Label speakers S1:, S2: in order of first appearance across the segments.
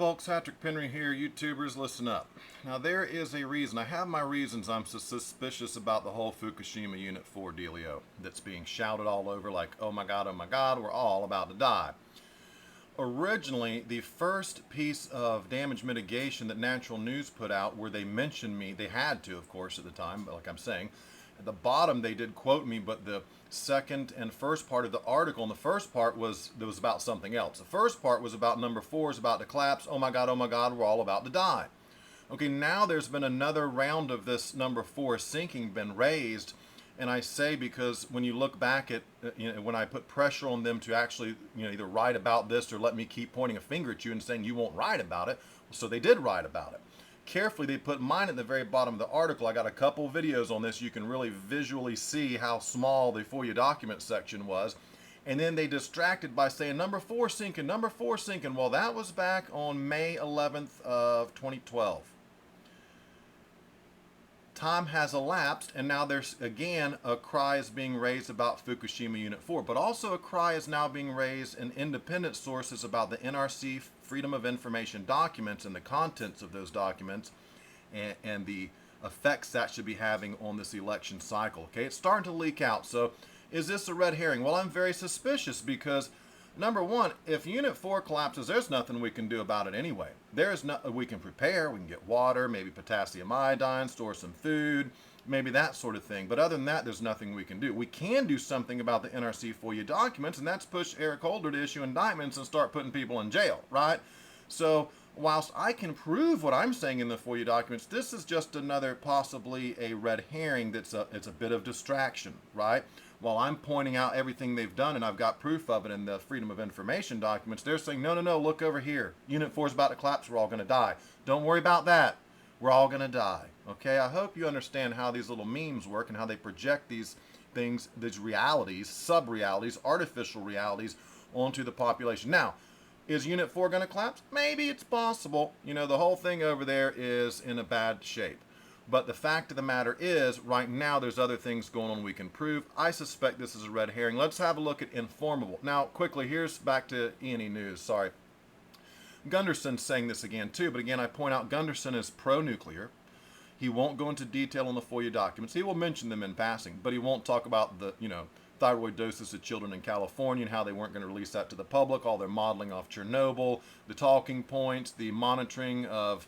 S1: Folks, Patrick Penry here. YouTubers, listen up. Now, there is a reason. I have my reasons I'm so suspicious about the whole Fukushima Unit 4 dealio that's being shouted all over like, oh my God, we're all about to die. Originally, the first piece of damage mitigation that Natural News put out where they mentioned me, they had to, of course, at the time, but like I'm saying, at the bottom they did quote me, but the second and first part of the article, and the first part was about something else. The first part was about number 4 is about to collapse. Oh my God, we're all about to die. Okay, now there's been another round of this number 4 sinking been raised, and I say because when you look back at, when I put pressure on them to actually, either write about this or let me keep pointing a finger at you and saying you won't write about it, so they did write about it. Carefully, they put mine at the very bottom of the article. I got a couple videos on this. You can really visually see how small the FOIA document section was. And then they distracted by saying number 4 sinking, number 4 sinking. Well, that was back on May 11th of 2012. Time has elapsed, and now there's again a cry is being raised about Fukushima Unit 4, but also a cry is now being raised in independent sources about the NRC Freedom of Information documents and the contents of those documents and the effects that should be having on this election cycle. Okay, it's starting to leak out. So is this a red herring? Well, I'm very suspicious because number one, if Unit 4 collapses, there's nothing we can do about it anyway. There's no, we can prepare, we can get water, maybe potassium iodine, store some food, maybe that sort of thing. But other than that, there's nothing we can do. We can do something about the NRC FOIA documents, and that's push Eric Holder to issue indictments and start putting people in jail, right? So whilst I can prove what I'm saying in the FOIA documents, this is just another possibly a red herring it's a bit of distraction, right? While I'm pointing out everything they've done, and I've got proof of it in the Freedom of Information documents, they're saying, no, look over here. Unit 4 is about to collapse. We're all going to die. Don't worry about that. We're all going to die. Okay? I hope you understand how these little memes work and how they project these things, these realities, sub-realities, artificial realities onto the population. Now, is Unit 4 going to collapse? Maybe it's possible. The whole thing over there is in a bad shape. But the fact of the matter is, right now, there's other things going on we can prove. I suspect this is a red herring. Let's have a look at Informable. Now, quickly, here's back to E&E News. Sorry. Gunderson's saying this again, too. But again, I point out Gunderson is pro-nuclear. He won't go into detail on the FOIA documents. He will mention them in passing, but he won't talk about the, thyroid doses of children in California and how they weren't going to release that to the public, all their modeling off Chernobyl, the talking points, the monitoring of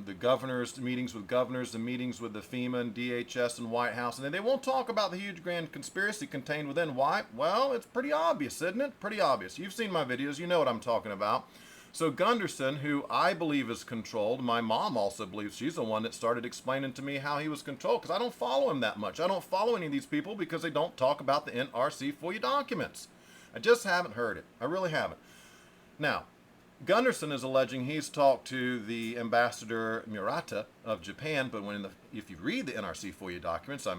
S1: the governors, meetings with governors, the meetings with the FEMA and DHS and White House. And then they won't talk about the huge grand conspiracy contained within. Why? Well, it's pretty obvious, isn't it? Pretty obvious. You've seen my videos. You know what I'm talking about. So Gunderson, who I believe is controlled, my mom also believes she's the one that started explaining to me how he was controlled, because I don't follow him that much. I don't follow any of these people because they don't talk about the NRC FOIA documents. I just haven't heard it. I really haven't. Now, Gunderson is alleging he's talked to the ambassador Murata of Japan, but if you read the NRC FOIA documents, I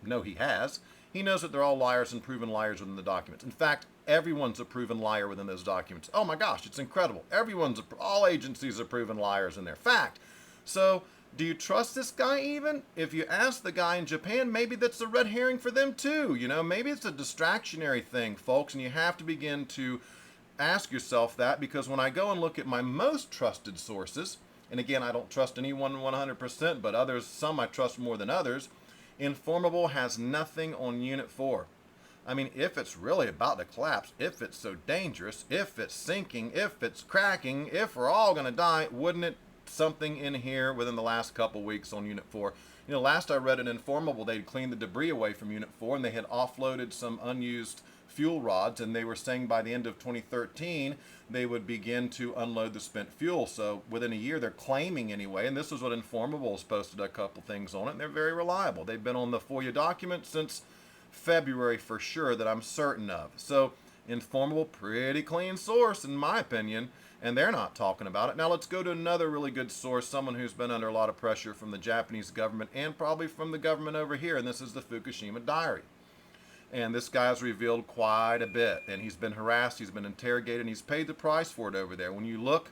S1: know he has, he knows that they're all liars and proven liars within the documents. In fact, everyone's a proven liar within those documents. Oh my gosh, it's incredible. All agencies are proven liars in their fact. So, do you trust this guy even? If you ask the guy in Japan, maybe that's a red herring for them too. Maybe it's a distractionary thing, folks, and you have to begin to ask yourself that, because when I go and look at my most trusted sources, and again, I don't trust anyone 100%, but others, some I trust more than others, Informable has nothing on Unit 4. I mean, if it's really about to collapse, if it's so dangerous, if it's sinking, if it's cracking, if we're all going to die, wouldn't it something in here within the last couple weeks on Unit 4? Last I read in Informable, they'd cleaned the debris away from Unit 4, and they had offloaded some unused fuel rods, and they were saying by the end of 2013 they would begin to unload the spent fuel. So within a year, they're claiming anyway, and this is what Informable has posted a couple things on it, and they're very reliable. They've been on the FOIA document since February for sure, that I'm certain of. So Informable, pretty clean source in my opinion, and they're not talking about it. Now let's go to another really good source, someone who's been under a lot of pressure from the Japanese government and probably from the government over here, and this is the Fukushima diary. And this guy's revealed quite a bit, and he's been harassed, he's been interrogated, and he's paid the price for it over there. When you look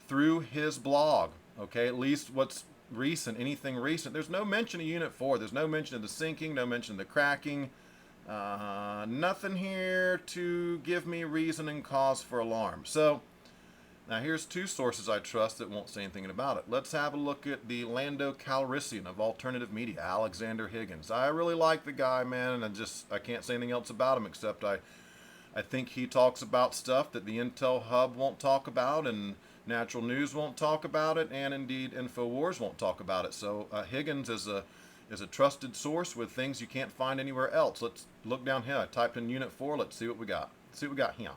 S1: through his blog, okay, at least what's recent, anything recent, there's no mention of Unit 4, there's no mention of the sinking, no mention of the cracking, nothing here to give me reason and cause for alarm. So Now here's two sources I trust that won't say anything about it. Let's have a look at the Lando Calrissian of alternative media, Alexander Higgins. I really like the guy, man, and I can't say anything else about him except I think he talks about stuff that the Intel Hub won't talk about, and Natural News won't talk about it, and indeed InfoWars won't talk about it. So Higgins is a trusted source with things you can't find anywhere else. Let's look down here. I typed in Unit 4. Let's see what we got. Let's see what we got here.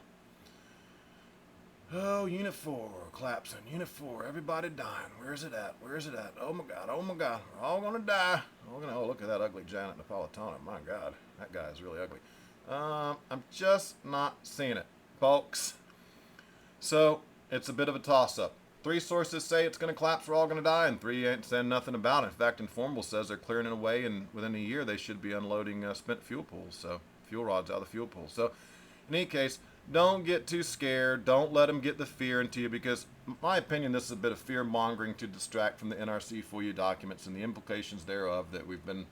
S1: Oh, Unit 4, collapsing. Unit 4, everybody dying. Where's it at? Where's it at? Oh my God, oh my God. We're all gonna die. Oh, look at that ugly Janet Napolitano. My God, that guy is really ugly. I'm just not seeing it, folks. So, it's a bit of a toss-up. 3 sources say it's going to collapse, we're all going to die, and 3 ain't saying nothing about it. In fact, Informable says they're clearing it away, and within a year they should be unloading spent fuel pools, so fuel rods out of the fuel pools. So, in any case, don't get too scared. Don't let them get the fear into you, because, in my opinion, this is a bit of fear-mongering to distract from the NRC FOIA documents and the implications thereof, that we've been,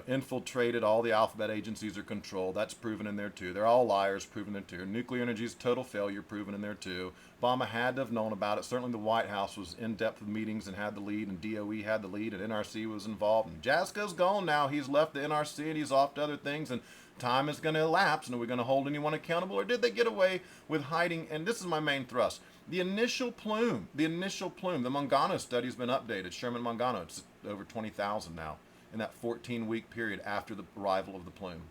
S1: infiltrated. All the alphabet agencies are controlled. That's proven in there too. They're all liars, proven in there too. Nuclear energy is total failure, proven in there too. Obama had to have known about it. Certainly the White House was in depth with meetings and had the lead, and DOE had the lead, and NRC was involved. And Jaska's gone now. He's left the NRC and he's off to other things, and time is going to elapse. And are we going to hold anyone accountable, or did they get away with hiding? And this is my main thrust. The initial plume, the Mangano study has been updated. Sherman Mangano, it's over 20,000 now, in that 14-week period after the arrival of the plume.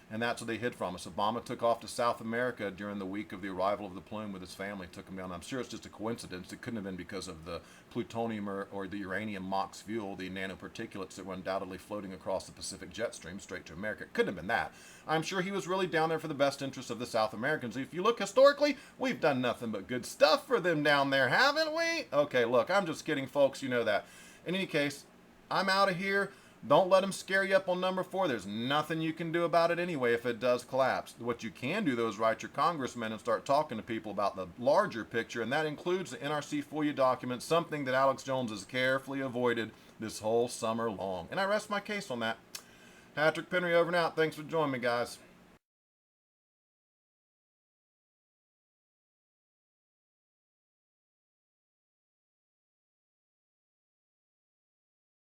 S1: And that's what they hid from us. Obama took off to South America during the week of the arrival of the plume with his family, took him down. I'm sure it's just a coincidence. It couldn't have been because of the plutonium or the uranium MOX fuel, the nanoparticulates that were undoubtedly floating across the Pacific jet stream straight to America. It couldn't have been that. I'm sure he was really down there for the best interests of the South Americans. If you look historically, we've done nothing but good stuff for them down there, haven't we? Okay, look, I'm just kidding, folks. You know that. In any case, I'm out of here. Don't let them scare you up on number 4. There's nothing you can do about it anyway if it does collapse. What you can do, though, is write your congressman and start talking to people about the larger picture, and that includes the NRC FOIA documents, something that Alex Jones has carefully avoided this whole summer long. And I rest my case on that. Patrick Penry over and out. Thanks for joining me, guys.